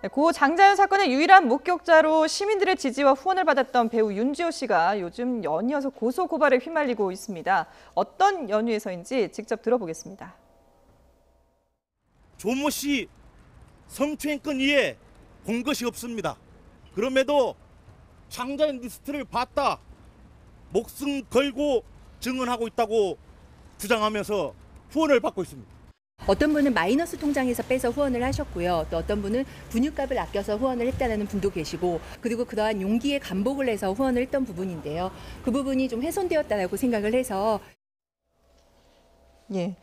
네, 고 장자연 사건의 유일한 목격자로 시민들의 지지와 후원을 받았던 배우 윤지호 씨가 요즘 연이어서 고소 고발에 휘말리고 있습니다. 어떤 연유에서인지 직접 들어보겠습니다. 조모 씨 성추행건 이에 본 것이 없습니다. 그럼에도 장자연 리스트를 봤다, 목숨 걸고 증언하고 있다고 주장하면서 후원을 받고 있습니다. 어떤 분은 마이너스 통장에서 빼서 후원을 하셨고요. 또 어떤 분은 분유값을 아껴서 후원을 했다는 분도 계시고, 그리고 그러한 용기에 감복을 해서 후원을 했던 부분인데요. 그 부분이 좀 훼손되었다고 생각을 해서. 예.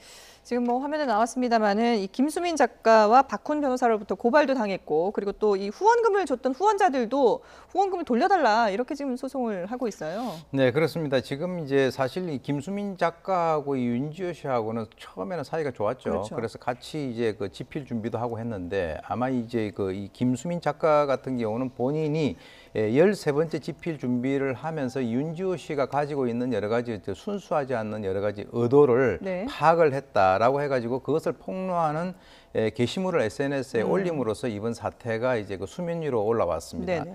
지금 뭐 화면에 나왔습니다만은 이 김수민 작가와 박훈 변호사로부터 고발도 당했고, 그리고 또 이 후원금을 줬던 후원자들도 후원금을 돌려달라 이렇게 지금 소송을 하고 있어요. 네, 그렇습니다. 지금 이제 사실 이 김수민 작가하고 이 윤지호 씨하고는 처음에는 사이가 좋았죠. 그렇죠. 그래서 같이 이제 그 집필 준비도 하고 했는데, 아마 이제 그 이 김수민 작가 같은 경우는 본인이 13번째 집필 준비를 하면서 윤지호 씨가 가지고 있는 여러 가지 순수하지 않는 여러 가지 의도를 네. 파악을 했다라고 해가지고 그것을 폭로하는 게시물을 SNS에 올림으로써 이번 사태가 이제 그 수면 위로 올라왔습니다.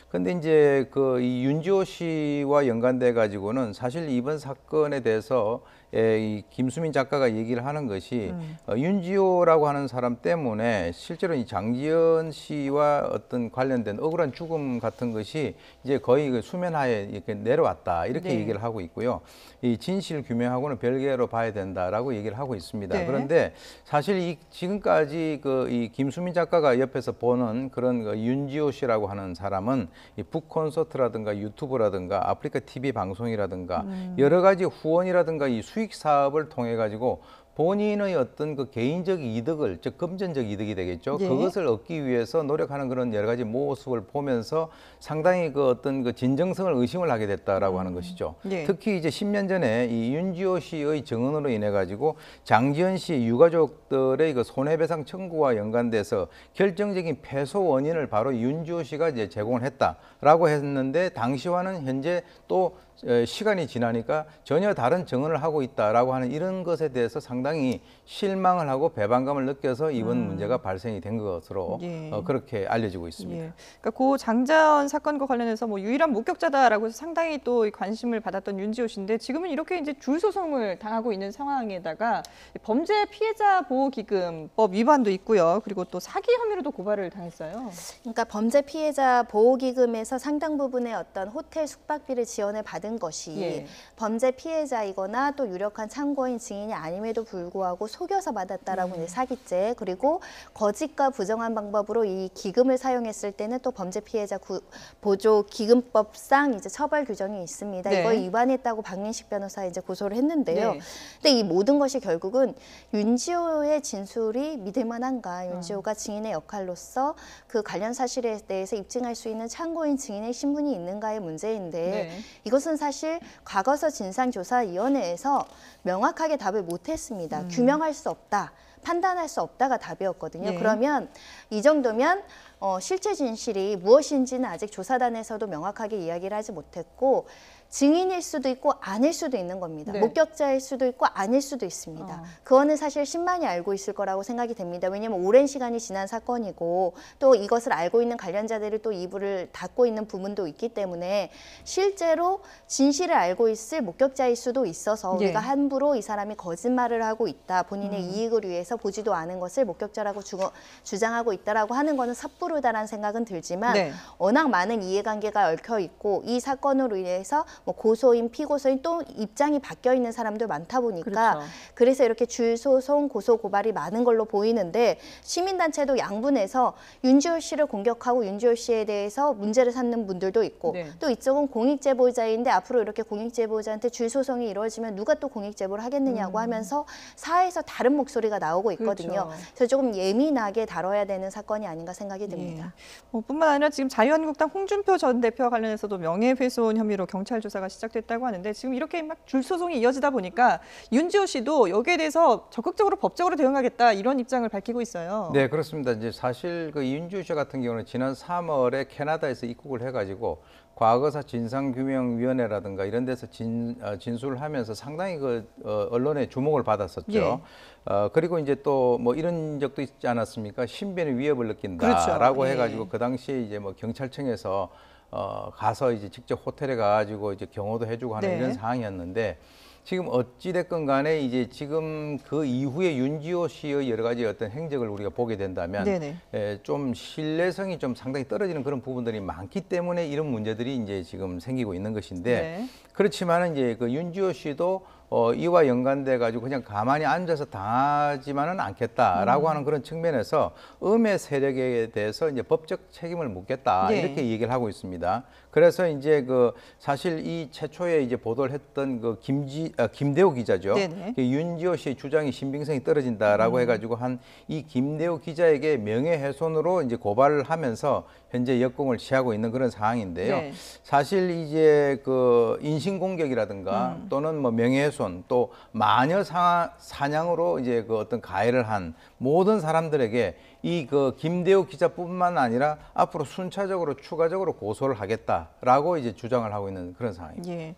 그런데 이제 그 이 윤지호 씨와 연관돼 가지고는 사실 이번 사건에 대해서 이 김수민 작가가 얘기를 하는 것이 윤지호라고 하는 사람 때문에 실제로 이 장지연 씨와 어떤 관련된 억울한 죽음 같은 것이 이제 거의 그 수면하에 이렇게 내려왔다 이렇게 네. 얘기를 하고 있고요. 이 진실 규명하고는 별개로 봐야 된다라고 얘기를 하고 있습니다. 네. 그런데 사실 이 지금까지 그 이 김수민 작가가 옆에서 보는 그런 그 윤지호 씨라고 하는 사람은 이 북콘서트라든가 유튜브라든가 아프리카 TV 방송이라든가 여러 가지 후원이라든가 이 수익 사업을 통해 가지고 본인의 어떤 그 개인적 이득을, 즉 금전적 이득이 되겠죠. 예. 그것을 얻기 위해서 노력하는 그런 여러 가지 모습을 보면서 상당히 그 어떤 그 진정성을 의심을 하게 됐다라고 하는 것이죠. 예. 특히 이제 10년 전에 이 윤지호 씨의 증언으로 인해 가지고 장지연 씨 유가족들의 그 손해배상 청구와 연관돼서 결정적인 패소 원인을 바로 윤지호 씨가 이제 제공을 했다라고 했는데, 당시와는 현재 또 시간이 지나니까 전혀 다른 증언을 하고 있다라고 하는 이런 것에 대해서 상당히 실망을 하고 배반감을 느껴서 이번 문제가 발생이 된 것으로 예. 그렇게 알려지고 있습니다. 예. 그러니까 고 장자연 사건과 관련해서 뭐 유일한 목격자다라고 해서 상당히 또 관심을 받았던 윤지호 씨인데, 지금은 이렇게 이제 줄 소송을 당하고 있는 상황에다가 범죄 피해자 보호기금법 위반도 있고요. 그리고 또 사기 혐의로도 고발을 당했어요. 그러니까 범죄 피해자 보호기금에서 상당 부분의 어떤 호텔 숙박비를 지원을 받은 것이 예. 범죄 피해자이거나 또 유력한 참고인 증인이 아님에도 불구하고 속여서 받았다라고 이제 사기죄, 그리고 거짓과 부정한 방법으로 이 기금을 사용했을 때는 또 범죄 피해자 보조 기금법상 이제 처벌 규정이 있습니다. 네. 이걸 위반했다고 박민식 변호사 이제 고소를 했는데요. 네. 근데 이 모든 것이 결국은 윤지호의 진술이 믿을 만한가, 윤지호가 증인의 역할로서 그 관련 사실에 대해서 입증할 수 있는 참고인 증인의 신분이 있는가의 문제인데, 네. 이것은 사실 과거서 진상조사위원회에서 명확하게 답을 못했습니다. 규명할 수 없다, 판단할 수 없다가 답이었거든요. 예. 그러면 이 정도면 실체 진실이 무엇인지는 아직 조사단에서도 명확하게 이야기를 하지 못했고, 증인일 수도 있고 아닐 수도 있는 겁니다. 네. 목격자일 수도 있고 아닐 수도 있습니다. 그거는 사실 신만이 알고 있을 거라고 생각이 됩니다. 왜냐하면 오랜 시간이 지난 사건이고, 또 이것을 알고 있는 관련자들이 또 이불을 닫고 있는 부분도 있기 때문에 실제로 진실을 알고 있을 목격자일 수도 있어서 예. 우리가 함부로 이 사람이 거짓말을 하고 있다, 본인의 이익을 위해서 보지도 않은 것을 목격자라고 주장하고 있다라고 하는 거는 섣부르다라는 생각은 들지만, 네. 워낙 많은 이해관계가 얽혀 있고 이 사건으로 인해서 뭐 고소인, 피고소인 또 입장이 바뀌어 있는 사람도 많다 보니까 그렇죠. 그래서 이렇게 줄소송, 고소, 고발이 많은 걸로 보이는데, 시민단체도 양분해서 윤지호 씨를 공격하고 윤지호 씨에 대해서 문제를 삼는 분들도 있고, 네. 또 이쪽은 공익제보자인데 앞으로 이렇게 공익제보자한테 줄소송이 이루어지면 누가 또 공익제보를 하겠느냐고 하면서 사회에서 다른 목소리가 나오고 있거든요. 그렇죠. 그래서 조금 예민하게 다뤄야 되는 사건이 아닌가 생각이 듭니다. 뿐만 아니라 지금 자유한국당 홍준표 전 대표와 관련해서도 명예훼손 혐의로 경찰 조사가 시작됐다고 하는데 지금 이렇게 막 줄 소송이 이어지다 보니까 윤지호 씨도 여기에 대해서 적극적으로 법적으로 대응하겠다 이런 입장을 밝히고 있어요. 네, 그렇습니다. 이제 사실 그 윤지호 씨 같은 경우는 지난 3월에 캐나다에서 입국을 해가지고 과거사 진상규명위원회라든가 이런 데서 진술을 하면서 상당히 언론의 주목을 받았었죠. 예. 그리고 이제 또 뭐 이런 적도 있지 않았습니까? 신변의 위협을 느낀다라고 그렇죠. 해가지고 예. 그 당시에 이제 뭐 경찰청에서 가서 이제 직접 호텔에 가가지고 이제 경호도 해주고 하는 네. 이런 상황이었는데 지금 어찌됐건 간에 이제 지금 그 이후에 윤지호 씨의 여러 가지 어떤 행적을 우리가 보게 된다면 네네. 좀 신뢰성이 좀 상당히 떨어지는 그런 부분들이 많기 때문에 이런 문제들이 이제 지금 생기고 있는 것인데 네. 그렇지만은 이제 그 윤지호 씨도 이와 연관돼 가지고 그냥 가만히 앉아서 당하지만은 않겠다라고 하는 그런 측면에서 음해 세력에 대해서 이제 법적 책임을 묻겠다 네. 이렇게 얘기를 하고 있습니다. 그래서 이제 그 사실 이 최초에 이제 보도를 했던 그 김대호 기자죠. 네네. 그 윤지호 씨의 주장이 신빙성이 떨어진다라고 해가지고 한 이 김대호 기자에게 명예훼손으로 이제 고발을 하면서 현재 역공을 취하고 있는 그런 상황인데요. 네. 사실 이제 그 인신공격이라든가 또는 뭐 명예훼손 또 마녀 사냥으로 이제 그 어떤 가해를 한 모든 사람들에게 이 그 김대호 기자뿐만 아니라 앞으로 순차적으로 추가적으로 고소를 하겠다라고 이제 주장을 하고 있는 그런 상황입니다. 예.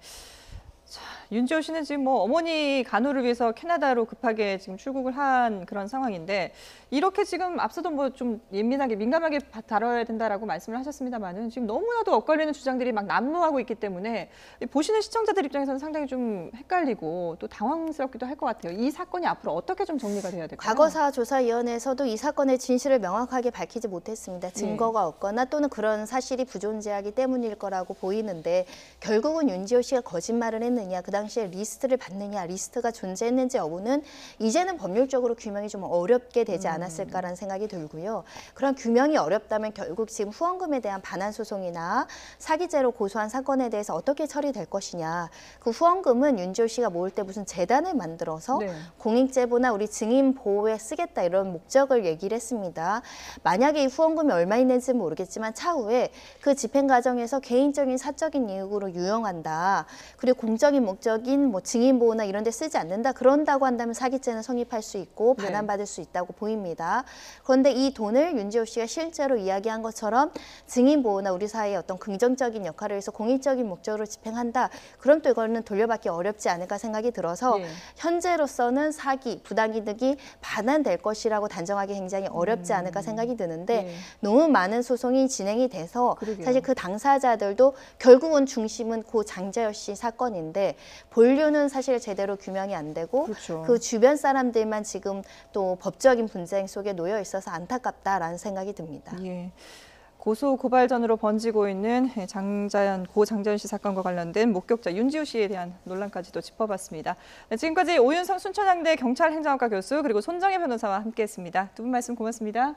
자, 윤지호 씨는 지금 뭐 어머니 간호를 위해서 캐나다로 급하게 지금 출국을 한 그런 상황인데 이렇게 지금 앞서도 뭐 좀 예민하게 민감하게 다뤄야 된다라고 말씀을 하셨습니다만은 지금 너무나도 엇갈리는 주장들이 막 난무하고 있기 때문에 보시는 시청자들 입장에서는 상당히 좀 헷갈리고 또 당황스럽기도 할 것 같아요. 이 사건이 앞으로 어떻게 좀 정리가 돼야 될까요? 과거사조사위원회에서도 이 사건의 진실을 명확하게 밝히지 못했습니다. 증거가 없거나 또는 그런 사실이 부존재하기 때문일 거라고 보이는데 결국은 윤지호 씨가 거짓말을 했느냐, 그 당시에 리스트를 받느냐, 리스트가 존재했는지 여부는 이제는 법률적으로 규명이 좀 어렵게 되지 않았을까라는 생각이 들고요. 그런 규명이 어렵다면 결국 지금 후원금에 대한 반환 소송이나 사기죄로 고소한 사건에 대해서 어떻게 처리될 것이냐. 그 후원금은 윤지호 씨가 모을 때 무슨 재단을 만들어서 네. 공익제보나 우리 증인 보호에 쓰겠다 이런 목적을 얘기를 했습니다. 만약에 이 후원금이 얼마 있는지 모르겠지만 차후에 그 집행 과정에서 개인적인 사적인 이익으로 유용한다. 그리고 공적인 목적인 뭐 증인 보호나 이런 데 쓰지 않는다. 그런다고 한다면 사기죄는 성립할 수 있고 반환받을 수 있다고 보입니다. 그런데 이 돈을 윤지호 씨가 실제로 이야기한 것처럼 증인 보호나 우리 사회의 어떤 긍정적인 역할을 해서 공익적인 목적으로 집행한다. 그럼 또 이거는 돌려받기 어렵지 않을까 생각이 들어서 예. 현재로서는 사기, 부당이득이 반환될 것이라고 단정하기 굉장히 어렵지 않을까 생각이 드는데 예. 너무 많은 소송이 진행이 돼서 그러게요. 사실 그 당사자들도 결국은 중심은 고 장자연 씨 사건인데 본류는 사실 제대로 규명이 안 되고 그렇죠. 그 주변 사람들만 지금 또 법적인 분쟁 속에 놓여 있어서 안타깝다라는 생각이 듭니다. 예. 고소 고발전으로 번지고 있는 고 장자연 씨 사건과 관련된 목격자 윤지호 씨에 대한 논란까지도 짚어봤습니다. 네, 지금까지 오윤성 순천향대 경찰행정학과 교수 그리고 손정혜 변호사와 함께했습니다. 두 분 말씀 고맙습니다.